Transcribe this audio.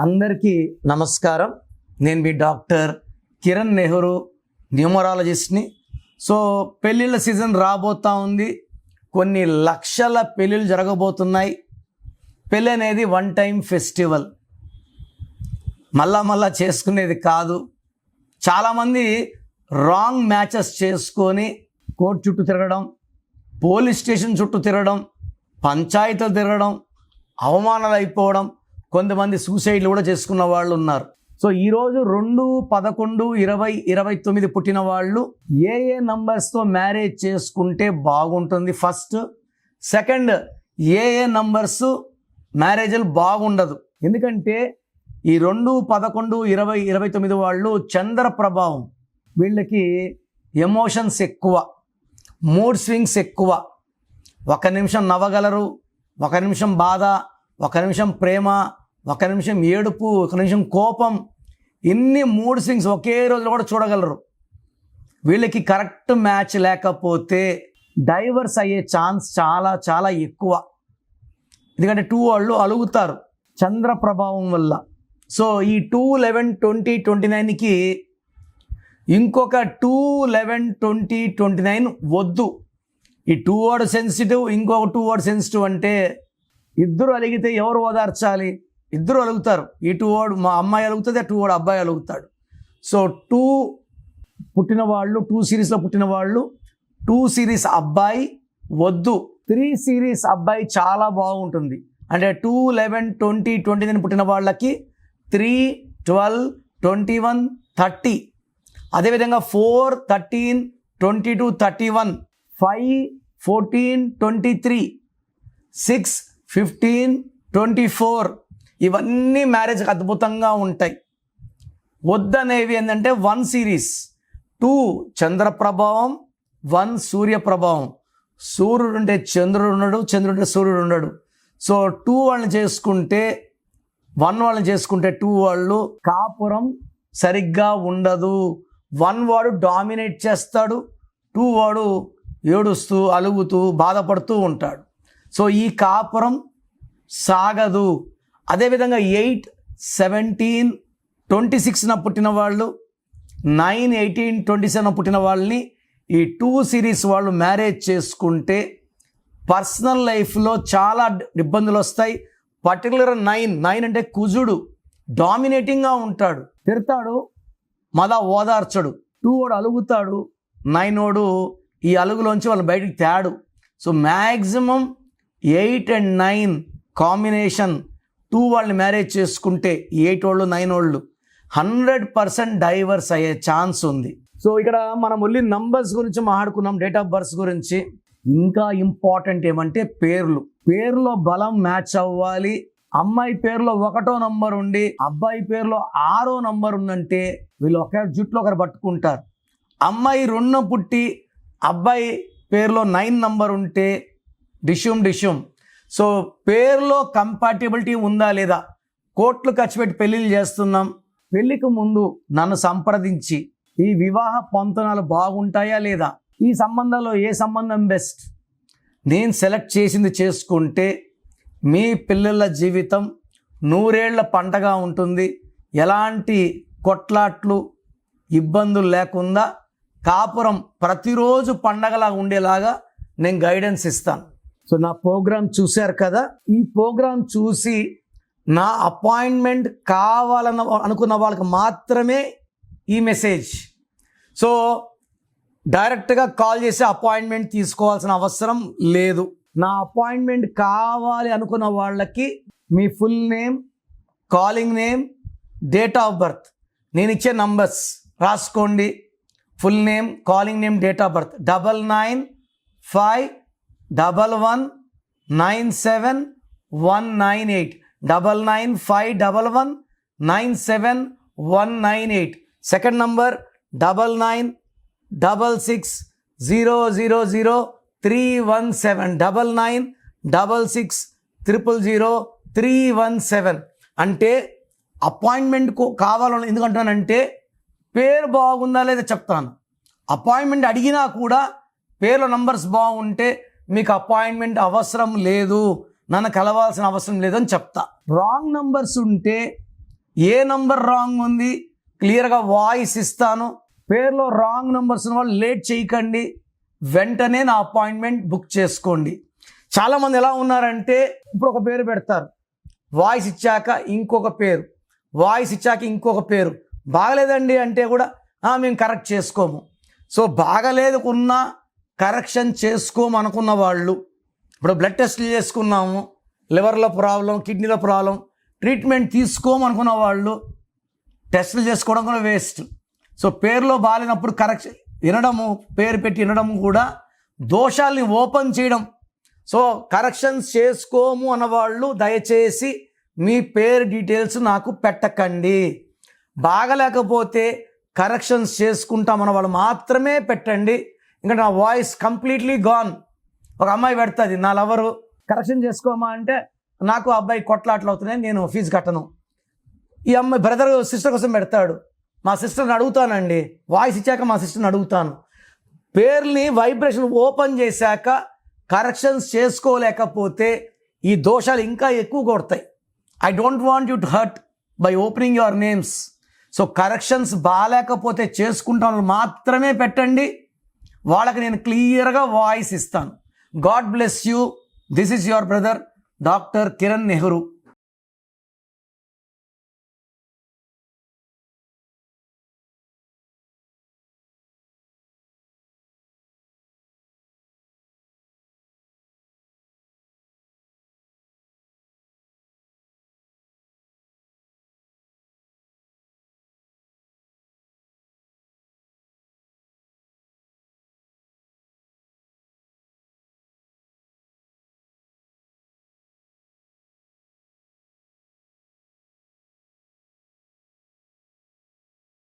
అందరికీ నమస్కారం. నేను మీ డాక్టర్ కిరణ్ నెహ్రూ, న్యూమరాలజిస్ట్ని. సో పెళ్ళిళ్ళ సీజన్ రాబోతూ ఉంది. కొన్ని లక్షల పెళ్ళిళ్ళు జరగబోతున్నాయి. పెళ్ళి అనేది వన్ టైం ఫెస్టివల్, మళ్ళా చేసుకునేది కాదు. చాలామంది రాంగ్ మ్యాచెస్ చేసుకొని కోర్టు చుట్టూ తిరగడం, పోలీస్ స్టేషన్ చుట్టూ తిరగడం, పంచాయతీలు తిరగడం, అవమానాలు అయిపోవడం, కొంతమంది సూసైడ్లు కూడా చేసుకున్న వాళ్ళు ఉన్నారు. సో ఈరోజు 2-11-20-29 పుట్టిన వాళ్ళు ఏ నంబర్స్తో మ్యారేజ్ చేసుకుంటే బాగుంటుంది? ఫస్ట్. సెకండ్, ఏ నంబర్స్ మ్యారేజ్లు బాగుండదు? ఎందుకంటే ఈ 2-11-20-29 వాళ్ళు చంద్ర ప్రభావం, వీళ్ళకి ఎమోషన్స్ ఎక్కువ, మూడ్ స్వింగ్స్ ఎక్కువ. ఒక నిమిషం నవ్వగలరు, ఒక నిమిషం బాధ, ఒక నిమిషం ప్రేమ, ఒక నిమిషం ఏడుపు, ఒక నిమిషం కోపం. ఇన్ని మూడ్ స్వింగ్స్ ఒకే రోజులో కూడా చూడగలరు. వీళ్ళకి కరెక్ట్ మ్యాచ్ లేకపోతే డైవర్స్ అయ్యే ఛాన్స్ చాలా చాలా ఎక్కువ. ఎందుకంటే 2 వాళ్ళు అలుగుతారు చంద్ర ప్రభావం వల్ల. సో ఈ 2-11-20-29కి ఇంకొక 2-11-20-29 వద్దు. ఈ 2 వర్డ్ సెన్సిటివ్, ఇంకొక 2 వర్డ్ సెన్సిటివ్ అంటే ఇద్దరు అలిగితే ఎవరు ఓదార్చాలి? ఇద్దరు అలుగుతారు. ఈ 2 వర్డ్ మా అమ్మాయి అలుగుతుంది, ఆ 2 వర్డ్ అబ్బాయి అలుగుతాడు. సో 2 పుట్టిన వాళ్ళు, 2 సిరీస్లో పుట్టిన వాళ్ళు 2 సిరీస్ అబ్బాయి వద్దు. 3 సిరీస్ అబ్బాయి చాలా బాగుంటుంది. అంటే 2-11-20-29 పుట్టిన వాళ్ళకి 3, 12, 21, 30. అదేవిధంగా 4, 13, 22, 31, 5, 14, 23, 6, 15, 24. ఇవన్నీ మ్యారేజ్కి అద్భుతంగా ఉంటాయి. వద్దనేవి ఏంటంటే 1 సిరీస్, 2 చంద్ర ప్రభావం, 1 సూర్య ప్రభావం. సూర్యుడు ఉంటే చంద్రుడు ఉండడు, చంద్రుడు ఉంటే సూర్యుడు ఉండడు. సో 2 వాళ్ళని చేసుకుంటే, 1 వాళ్ళని చేసుకుంటే 2 వాళ్ళు కాపురం సరిగ్గా ఉండదు. 1 వాడు డామినేట్ చేస్తాడు, 2 వాడు ఏడుస్తూ అలుగుతూ బాధపడుతూ ఉంటాడు. సో ఈ కాపురం సాగదు. అదేవిధంగా 8, 17, 26 పుట్టిన వాళ్ళు, 9, 18, 27 పుట్టిన వాళ్ళని ఈ 2 సిరీస్ వాళ్ళు మ్యారేజ్ చేసుకుంటే పర్సనల్ లైఫ్లో చాలా ఇబ్బందులు వస్తాయి. పర్టికులర్ 9 అంటే కుజుడు డామినేటింగ్గా ఉంటాడు, తిడతాడు, మళ్ళా ఓదార్చడు. 2 వాడు అలుగుతాడు, 9 వాడు ఈ అలుగులోంచి వాళ్ళు బయటికి తేడు. సో మ్యాక్సిమం 8 and 9 కాంబినేషన్ 2 వాళ్ళని మ్యారేజ్ చేసుకుంటే 8 వాళ్ళు 9 వాళ్ళు 100% డైవర్స్ అయ్యే ఛాన్స్ ఉంది. సో ఇక్కడ మనం ఓన్లీ నంబర్స్ గురించి మాట్లాడుకున్నాం, డేట్ ఆఫ్ బర్త్ గురించి. ఇంకా ఇంపార్టెంట్ ఏమంటే పేరులో బలం మ్యాచ్ అవ్వాలి. అమ్మాయి పేరులో 1వ నంబర్ ఉండి అబ్బాయి పేరులో 6వ నంబర్ ఉందంటే వీళ్ళు ఒక జుట్లో ఒకరు పట్టుకుంటారు. అమ్మాయి 2 పుట్టి అబ్బాయి పేరులో 9 నంబర్ ఉంటే డిష్యూమ్. సో పేరులో కంపాటిబిలిటీ ఉందా లేదా? కోట్లు ఖర్చు పెట్టి పెళ్ళిళ్ళు చేస్తున్నాం. పెళ్ళికి ముందు నన్ను సంప్రదించి ఈ వివాహ పొంతనాలు బాగుంటాయా లేదా, ఈ సంబంధాల్లో ఏ సంబంధం బెస్ట్, నేను సెలెక్ట్ చేసింది చేసుకుంటే మీ పిల్లల జీవితం 100 ఏళ్ల పంటగా ఉంటుంది. ఎలాంటి కొట్లాట్లు ఇబ్బందులు లేకుండా కాపురం ప్రతిరోజు పండగలా ఉండేలాగా నేను గైడెన్స్ ఇస్తాను. సో నా ప్రోగ్రామ్ చూశారు కదా, ఈ ప్రోగ్రామ్ చూసి నా అపాయింట్మెంట్ కావాలని అనుకున్న వాళ్ళకి మాత్రమే ఈ మెసేజ్. సో డైరెక్ట్గా కాల్ చేసి అపాయింట్మెంట్ తీసుకోవాల్సిన అవసరం లేదు. నా అపాయింట్మెంట్ కావాలి అనుకున్న వాళ్ళకి మీ full name, calling name, date of birth, నేను ఇచ్చే నంబర్స్ రాసుకోండి. Full name, calling name, date of birth 995197198198 995197198198. Second number 9966000317 9966000317. అంటే అపాయింట్మెంట్ కావాలని ఎందుకంటానంటే పేరు బాగుందా లేదా చెప్తాను. అపాయింట్మెంట్ అడిగినా కూడా పేర్లో నంబర్స్ బాగుంటే మీకు అపాయింట్మెంట్ అవసరం లేదు, నన్ను కలవాల్సిన అవసరం లేదని చెప్తా. రాంగ్ నంబర్స్ ఉంటే ఏ నంబర్ రాంగ్ ఉంది క్లియర్గా వాయిస్ ఇస్తాను. పేరులో రాంగ్ నంబర్స్ ఉన్న వాళ్ళు లేట్ చేయకండి, వెంటనే నా అపాయింట్మెంట్ బుక్ చేసుకోండి. చాలామంది ఎలా ఉన్నారంటే ఇప్పుడు ఒక పేరు పెడతారు, వాయిస్ ఇచ్చాక ఇంకొక పేరు, వాయిస్ ఇచ్చాక ఇంకొక పేరు. బాగలేదండి అంటే కూడా మేము కరెక్ట్ చేసుకోము. సో బాగలేదుకున్నా కరెక్షన్ చేసుకోమనుకున్న వాళ్ళు, ఇప్పుడు బ్లడ్ టెస్ట్లు చేసుకున్నాము, లివర్లో ప్రాబ్లం, కిడ్నీలో ప్రాబ్లం, ట్రీట్మెంట్ తీసుకోమనుకున్న వాళ్ళు టెస్టులు చేసుకోవడం కూడా వేస్ట్. సో పేరులో బాగాలేనప్పుడు కరెక్షన్ వినడము, పేరు పెట్టి వినడము కూడా దోషాల్ని ఓపెన్ చేయడం. సో కరెక్షన్స్ చేసుకోము అన్నవాళ్ళు దయచేసి మీ పేరు డీటెయిల్స్ నాకు పెట్టకండి. బాగలేకపోతే కరెక్షన్స్ చేసుకుంటామన్న వాళ్ళు మాత్రమే పెట్టండి. ఇంకా నా వాయిస్ కంప్లీట్లీ గాన్. ఒక అమ్మాయి పెడుతుంది, నా లవరు కరెక్షన్ చేసుకోమా అంటే నాకు అబ్బాయి కొట్లాట్లు అవుతున్నాయి, నేను ఫీజు కట్టను. ఈ అమ్మాయి బ్రదర్ సిస్టర్ కోసం పెడతాడు, మా సిస్టర్ని అడుగుతానండి, వాయిస్ ఇచ్చాక మా సిస్టర్ని అడుగుతాను. పేర్ని వైబ్రేషన్ ఓపెన్ చేశాక కరెక్షన్స్ చేసుకోలేకపోతే ఈ దోషాలు ఇంకా ఎక్కువ కొడతాయి. I don't want you to hurt by opening your names. So corrections బాగాలేకపోతే చేసుకుంటాను మాత్రమే పెట్టండి, వాళ్ళకి నేను క్లియర్గా వాయిస్ ఇస్తాను. God bless you. This is your brother doctor Kiran Nehru.